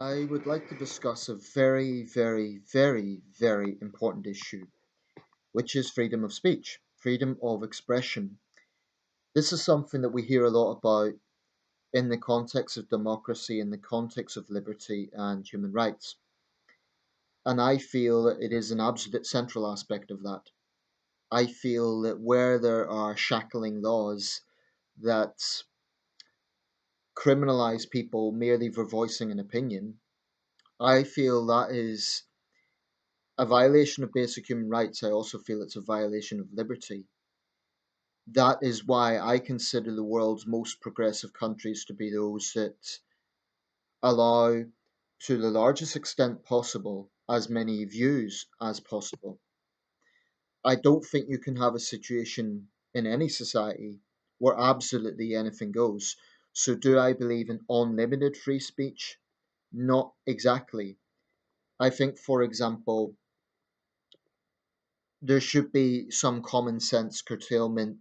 I would like to discuss a very, very, very, very important issue, which is freedom of speech, freedom of expression. This is something that we hear a lot about in the context of democracy, in the context of liberty and human rights. And I feel that it is an absolute central aspect of that. I feel that where there are shackling laws that criminalize people merely for voicing an opinion, I feel that is a violation of basic human rights. I also feel it's a violation of liberty. That is why I consider the world's most progressive countries to be those that allow, to the largest extent possible, as many views as possible. I don't think you can have a situation in any society where absolutely anything goes. So, do I believe in unlimited free speech? Not exactly. I think, for example, there should be some common sense curtailment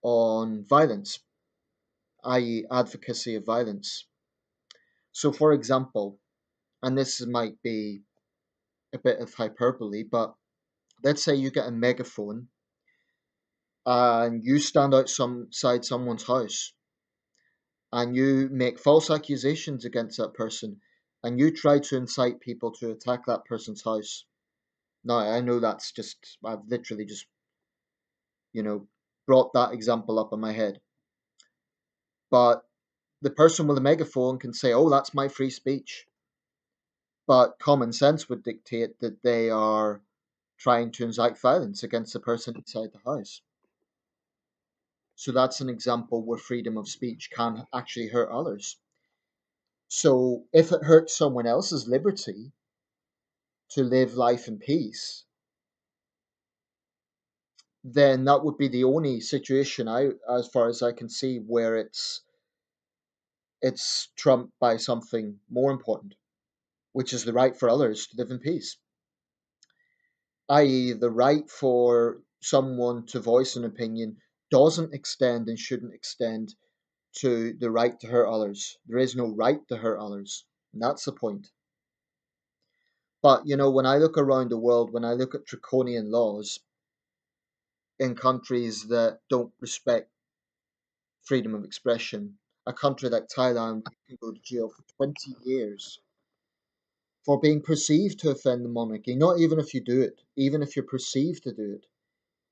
on violence, i.e., advocacy of violence. So, for example, and this might be a bit of hyperbole, but let's say you get a megaphone and you stand outside someone's house and you make false accusations against that person and you try to incite people to attack that person's house. Now, I know I've literally just, you know, brought that example up in my head. But the person with a megaphone can say, oh, that's my free speech. But common sense would dictate that they are trying to incite violence against the person inside the house. So that's an example where freedom of speech can actually hurt others. So if it hurts someone else's liberty to live life in peace, then that would be the only situation as far as I can see, where it's trumped by something more important, which is the right for others to live in peace, i.e., the right for someone to voice an opinion doesn't extend and shouldn't extend to the right to hurt others. There is no right to hurt others. And that's the point. But, when I look around the world, when I look at draconian laws in countries that don't respect freedom of expression, a country like Thailand can go to jail for 20 years for being perceived to offend the monarchy, not even if you do it, even if you're perceived to do it.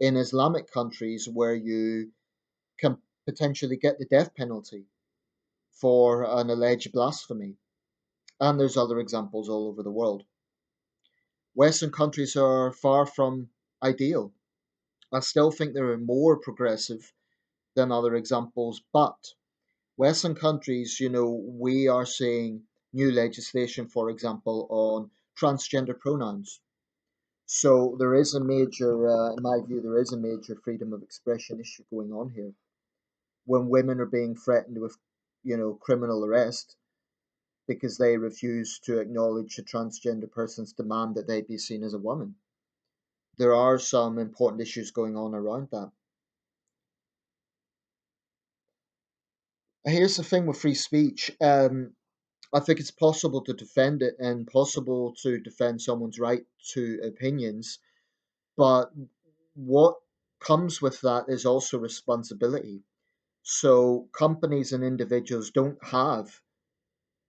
In Islamic countries where you can potentially get the death penalty for an alleged blasphemy. And there's other examples all over the world. Western countries are far from ideal. I still think they are more progressive than other examples, but Western countries, we are seeing new legislation, for example, on transgender pronouns. So there is a major, in my view, there is a major freedom of expression issue going on here. When women are being threatened with, criminal arrest because they refuse to acknowledge a transgender person's demand that they be seen as a woman. There are some important issues going on around that. Here's the thing with free speech. I think it's possible to defend it and possible to defend someone's right to opinions, but what comes with that is also responsibility. So companies and individuals don't have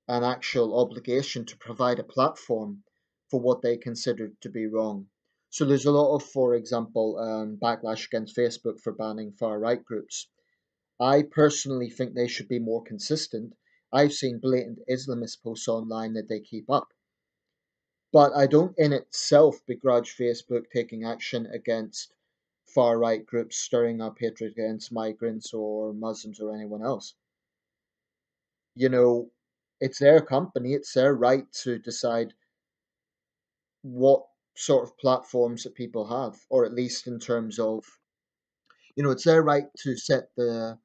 an actual obligation to provide a platform for what they consider to be wrong. So there's a lot of, for example, backlash against Facebook for banning far right groups. I personally think they should be more consistent. I've seen blatant Islamist posts online that they keep up. But I don't in itself begrudge Facebook taking action against far right groups stirring up hatred against migrants or Muslims or anyone else. You know, it's their company, it's their right to decide what sort of platforms that people have, or at least in terms of, it's their right to set the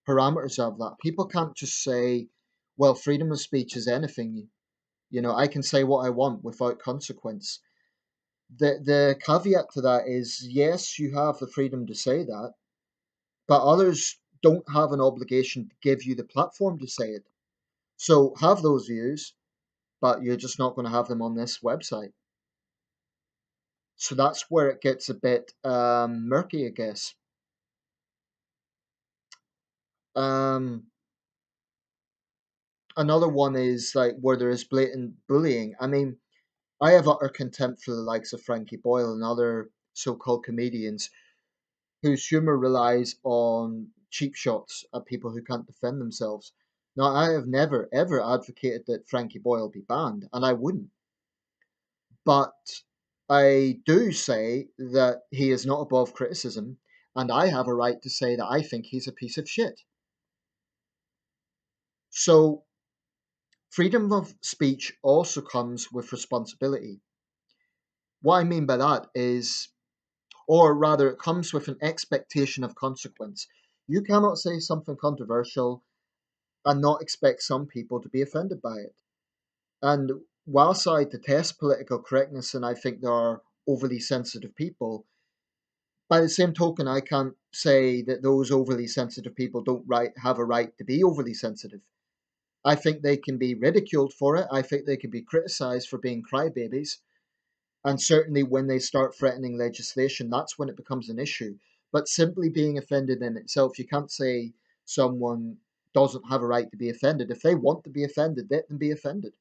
parameters of that. People can't just say, well, freedom of speech is anything. I can say what I want without consequence. The caveat to that is, yes, you have the freedom to say that, but others don't have an obligation to give you the platform to say it. So have those views, but you're just not going to have them on this website. So that's where it gets a bit murky, I guess. Um, Another one is like where there is blatant bullying. I mean, I have utter contempt for the likes of Frankie Boyle and other so-called comedians whose humor relies on cheap shots at people who can't defend themselves. Now, I have never ever advocated that Frankie Boyle be banned, and I wouldn't. But I do say that he is not above criticism, and I have a right to say that I think he's a piece of shit. So, freedom of speech also comes with responsibility. What I mean by that is, or rather, it comes with an expectation of consequence. You cannot say something controversial and not expect some people to be offended by it. And whilst I detest political correctness and I think there are overly sensitive people, by the same token, I can't say that those overly sensitive people don't have a right to be overly sensitive. I think they can be ridiculed for it. I think they can be criticized for being crybabies. And certainly when they start threatening legislation, that's when it becomes an issue. But simply being offended in itself, you can't say someone doesn't have a right to be offended. If they want to be offended, let them be offended.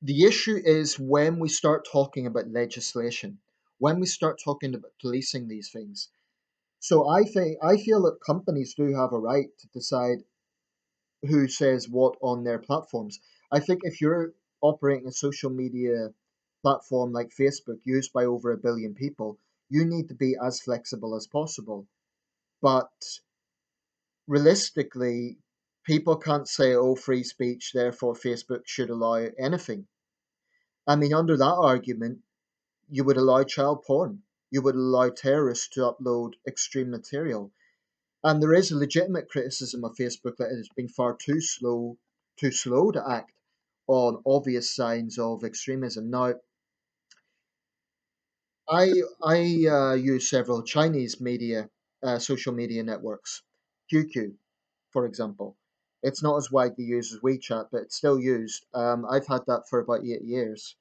The issue is when we start talking about legislation, when we start talking about policing these things. So I feel that companies do have a right to decide who says what on their platforms. I think if you're operating a social media platform like Facebook used by over 1 billion people, you need to be as flexible as possible. But realistically, people can't say, oh, free speech, therefore Facebook should allow anything. I mean, under that argument, you would allow child porn. You would allow terrorists to upload extreme material. And there is a legitimate criticism of Facebook that it has been far too slow to act on obvious signs of extremism. Now, I use several Chinese media, social media networks, QQ, for example. It's not as widely used as WeChat, but it's still used. I've had that for about 8 years.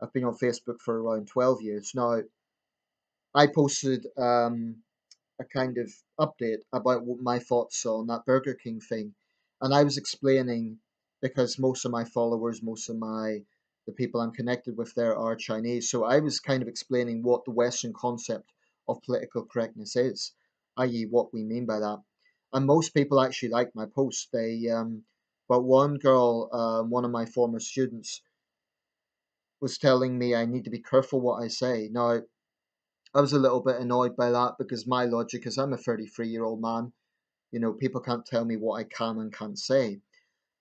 I've been on Facebook for around 12 years now. I posted a kind of update about what my thoughts on that Burger King thing, and I was explaining because most of my followers, most of the people I'm connected with there are Chinese, so I was kind of explaining what the Western concept of political correctness is, i.e., what we mean by that. And most people actually liked my post. But one girl, one of my former students, was telling me I need to be careful what I say. Now, I was a little bit annoyed by that because my logic is I'm a 33-year-old man. You know, people can't tell me what I can and can't say.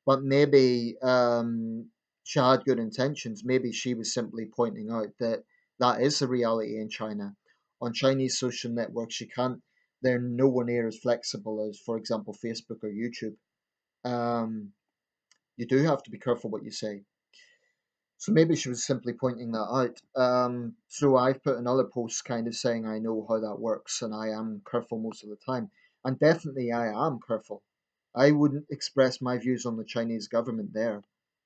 But maybe she had good intentions. Maybe she was simply pointing out that that is the reality in China. On Chinese social networks, you can't, they're nowhere near as flexible as, for example, Facebook or YouTube. Um, you do have to be careful what you say. So maybe she was simply pointing that out. So I've put another post kind of saying I know how that works and I am careful most of the time. And definitely I am careful. I wouldn't express my views on the Chinese government there.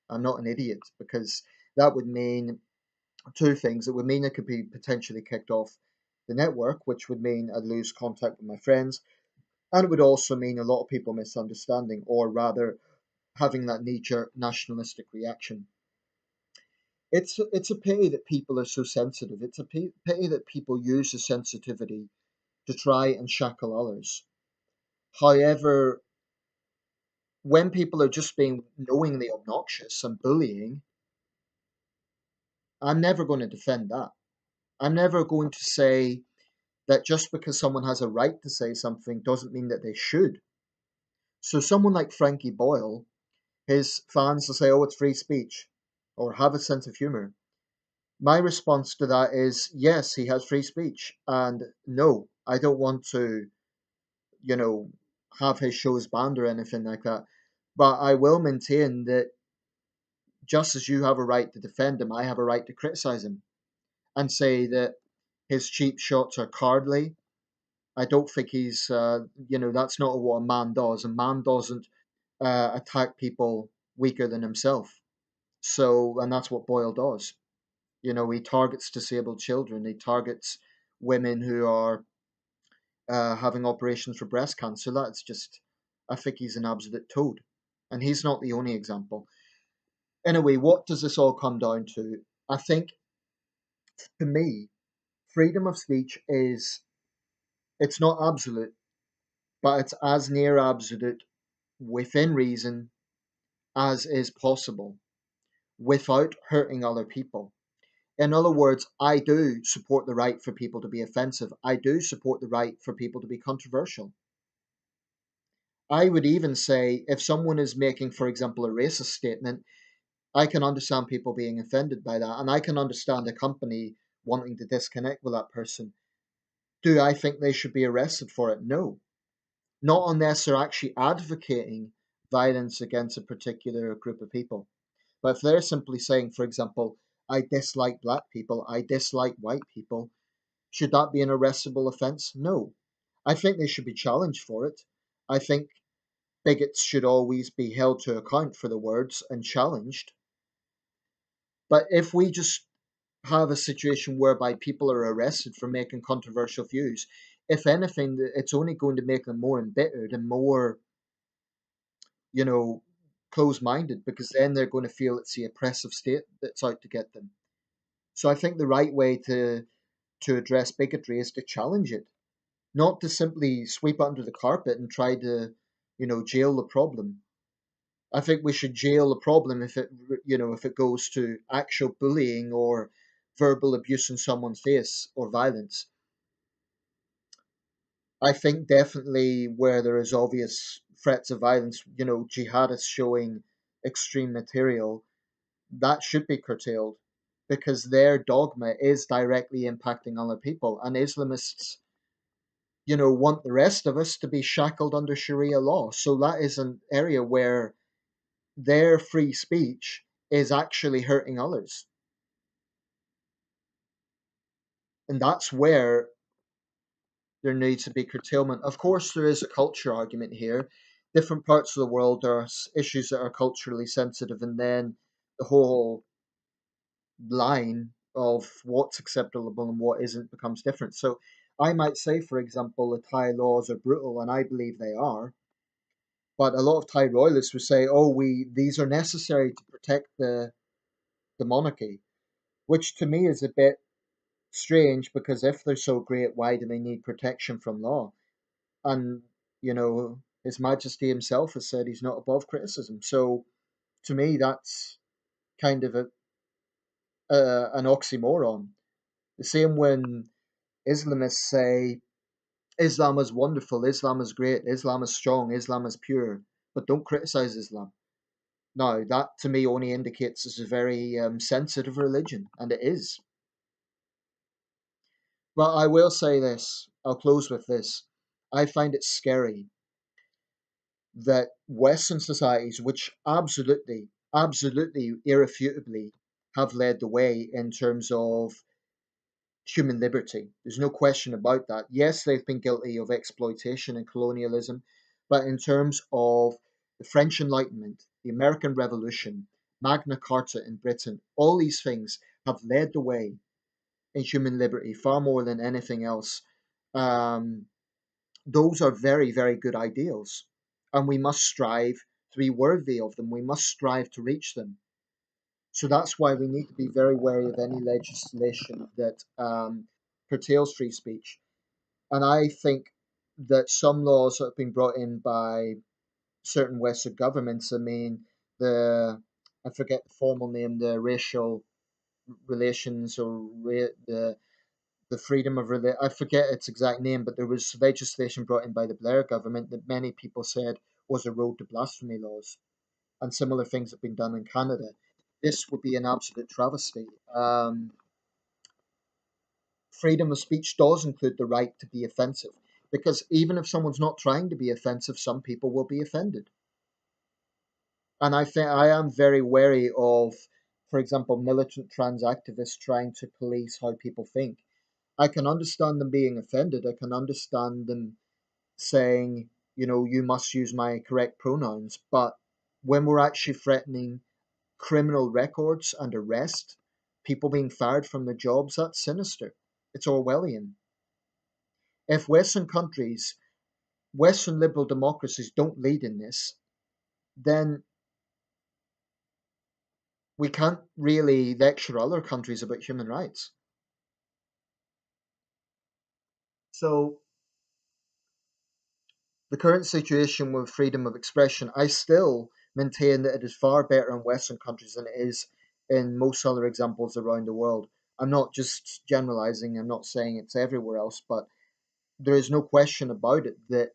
I'm not an idiot because that would mean two things. It would mean I could be potentially kicked off the network, which would mean I'd lose contact with my friends. And it would also mean a lot of people misunderstanding or rather having that knee jerk nationalistic reaction. It's a pity that people are so sensitive. It's a pity that people use the sensitivity to try and shackle others. However, when people are just being knowingly obnoxious and bullying, I'm never going to defend that. I'm never going to say that just because someone has a right to say something doesn't mean that they should. So someone like Frankie Boyle, his fans will say, "Oh, it's free speech," or have a sense of humor. My response to that is yes, he has free speech, and no, I don't want to, you know, have his shows banned or anything like that. But I will maintain that just as you have a right to defend him, I have a right to criticize him and say that his cheap shots are cowardly. I don't think that's not what a man does. A man doesn't attack people weaker than himself. So, and that's what Boyle does. You know, he targets disabled children. He targets women who are having operations for breast cancer. That's just, I think he's an absolute toad. And he's not the only example. Anyway, what does this all come down to? I think, to me, freedom of speech is, it's not absolute, but it's as near absolute within reason as is possible without hurting other people. In other words, I do support the right for people to be offensive. I do support the right for people to be controversial. I would even say if someone is making, for example, a racist statement, I can understand people being offended by that, and I can understand a company wanting to disconnect with that person. Do I think they should be arrested for it? No. Not unless they're actually advocating violence against a particular group of people. But if they're simply saying, for example, I dislike black people, I dislike white people, should that be an arrestable offence? No. I think they should be challenged for it. I think bigots should always be held to account for the words and challenged. But if we just have a situation whereby people are arrested for making controversial views, if anything, it's only going to make them more embittered and more, you know, close minded, because then they're going to feel it's the oppressive state that's out to get them. So I think the right way to address bigotry is to challenge it, not to simply sweep it under the carpet and try to, jail the problem. I think we should jail the problem if if it goes to actual bullying or verbal abuse in someone's face or violence. I think definitely where there is obvious threats of violence, jihadists showing extreme material, that should be curtailed because their dogma is directly impacting other people. And Islamists, want the rest of us to be shackled under Sharia law. So that is an area where their free speech is actually hurting others. And that's where there needs to be curtailment. Of course, there is a culture argument here. Different parts of the world there are issues that are culturally sensitive, and then the whole line of what's acceptable and what isn't becomes different. So I might say, for example, the Thai laws are brutal, and I believe they are. But a lot of Thai royalists would say, "Oh, we these are necessary to protect the monarchy," which to me is a bit strange because if they're so great, why do they need protection from law? And His Majesty himself has said he's not above criticism. So to me, that's kind of an oxymoron. The same when Islamists say Islam is wonderful, Islam is great, Islam is strong, Islam is pure, but don't criticize Islam. Now, that to me only indicates it's a very sensitive religion, and it is. But I will say this, I'll close with this. I find it scary that Western societies, which absolutely, absolutely, irrefutably have led the way in terms of human liberty. There's no question about that. Yes, they've been guilty of exploitation and colonialism, but in terms of the French Enlightenment, the American Revolution, Magna Carta in Britain, all these things have led the way in human liberty far more than anything else. Um, those are very, very good ideals, and we must strive to be worthy of them. We must strive to reach them. So that's why we need to be very wary of any legislation that curtails free speech. And I think that some laws that have been brought in by certain Western governments, I mean, I forget the formal name, the racial relations or the freedom of religion, I forget its exact name, but there was legislation brought in by the Blair government that many people said was a road to blasphemy laws, and similar things have been done in Canada. This would be an absolute travesty. Freedom of speech does include the right to be offensive, because even if someone's not trying to be offensive, some people will be offended. And I think I am very wary of, for example, militant trans activists trying to police how people think. I can understand them being offended. I can understand them saying, you must use my correct pronouns. But when we're actually threatening criminal records and arrest, people being fired from their jobs, that's sinister. It's Orwellian. If Western liberal democracies don't lead in this, then we can't really lecture other countries about human rights. So the current situation with freedom of expression, I still maintain that it is far better in Western countries than it is in most other examples around the world. I'm not just generalizing, I'm not saying it's everywhere else, but there is no question about it that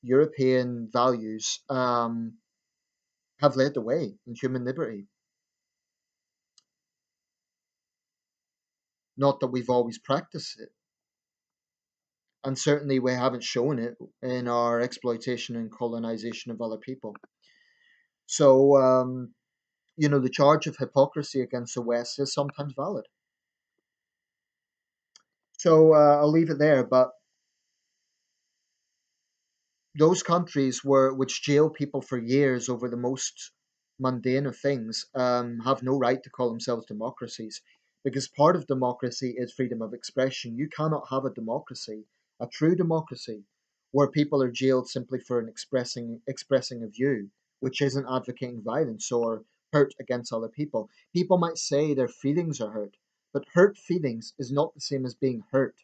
European values have led the way in human liberty. Not that we've always practiced it, and certainly we haven't shown it in our exploitation and colonization of other people. So, the charge of hypocrisy against the West is sometimes valid. So I'll leave it there. But those countries which jail people for years over the most mundane of things have no right to call themselves democracies, because part of democracy is freedom of expression. You cannot have a democracy, a true democracy, where people are jailed simply for an expressing a view, which isn't advocating violence or hurt against other people. People might say their feelings are hurt, but hurt feelings is not the same as being hurt.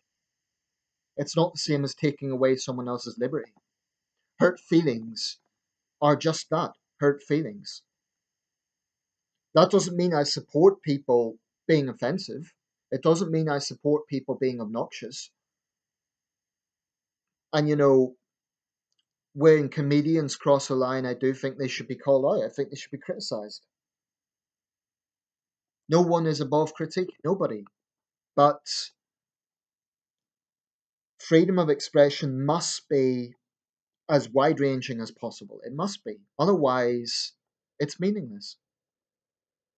It's not the same as taking away someone else's liberty. Hurt feelings are just that, hurt feelings. That doesn't mean I support people being offensive. It doesn't mean I support people being obnoxious. And when comedians cross a line, I do think they should be called out. I think they should be criticized. No one is above critique, nobody. But freedom of expression must be as wide ranging as possible. It must be. Otherwise, it's meaningless.